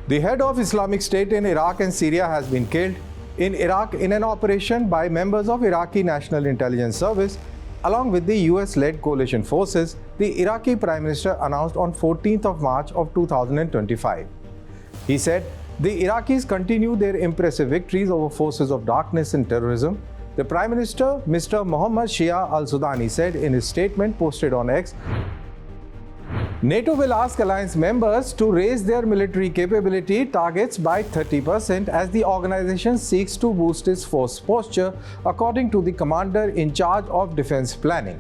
The head of Islamic State in Iraq and Syria has been killed in Iraq in an operation by members of Iraqi National Intelligence Service along with the US-led coalition forces, the Iraqi Prime Minister announced on 14th of March of 2025. He said, the Iraqis continue their impressive victories over forces of darkness and terrorism. The Prime Minister, Mr. Mohammad Shia al-Sudani, said in his statement posted on X, NATO will ask alliance members to raise their military capability targets by 30% as the organization seeks to boost its force posture, according to the commander in charge of defense planning.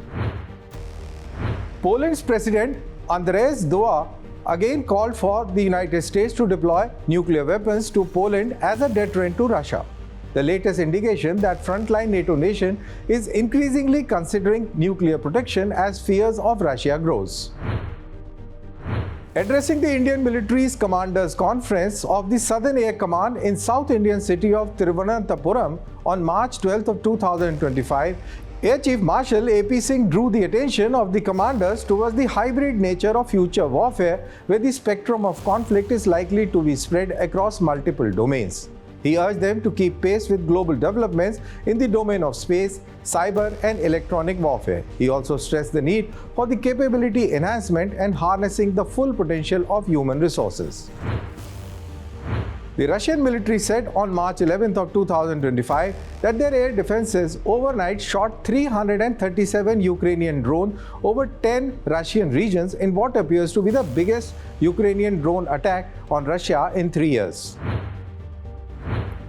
Poland's President Andrzej Duda again called for the United States to deploy nuclear weapons to Poland as a deterrent to Russia. The latest indication that frontline NATO nation is increasingly considering nuclear protection as fears of Russia grows. Addressing the Indian military's Commanders Conference of the Southern Air Command in South Indian city of Thiruvananthapuram on March 12 of 2025, Air Chief Marshal AP Singh drew the attention of the commanders towards the hybrid nature of future warfare, where the spectrum of conflict is likely to be spread across multiple domains. He urged them to keep pace with global developments in the domain of space, cyber and electronic warfare. He also stressed the need for the capability enhancement and harnessing the full potential of human resources. The Russian military said on March 11th of 2025 that their air defenses overnight shot 337 Ukrainian drones over 10 Russian regions in what appears to be the biggest Ukrainian drone attack on Russia in 3 years.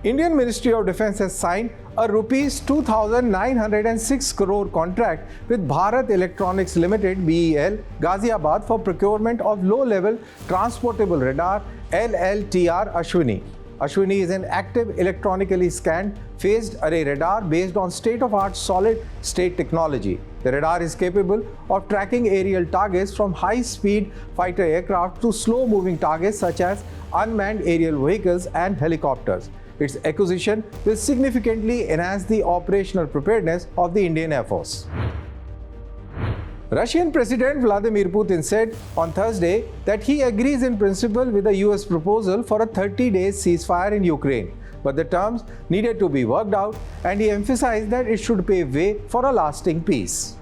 Indian Ministry of Defence has signed a rupees 2,906 crore contract with Bharat Electronics Limited (BEL) Ghaziabad for procurement of low-level transportable radar LLTR Ashwini. Ashwini is an active electronically scanned phased array radar based on state-of-art solid-state technology. The radar is capable of tracking aerial targets from high-speed fighter aircraft to slow-moving targets such as unmanned aerial vehicles and helicopters. Its acquisition will significantly enhance the operational preparedness of the Indian Air Force. Russian President Vladimir Putin said on Thursday that he agrees in principle with the US proposal for a 30-day ceasefire in Ukraine, but the terms needed to be worked out, and he emphasized that it should pave way for a lasting peace.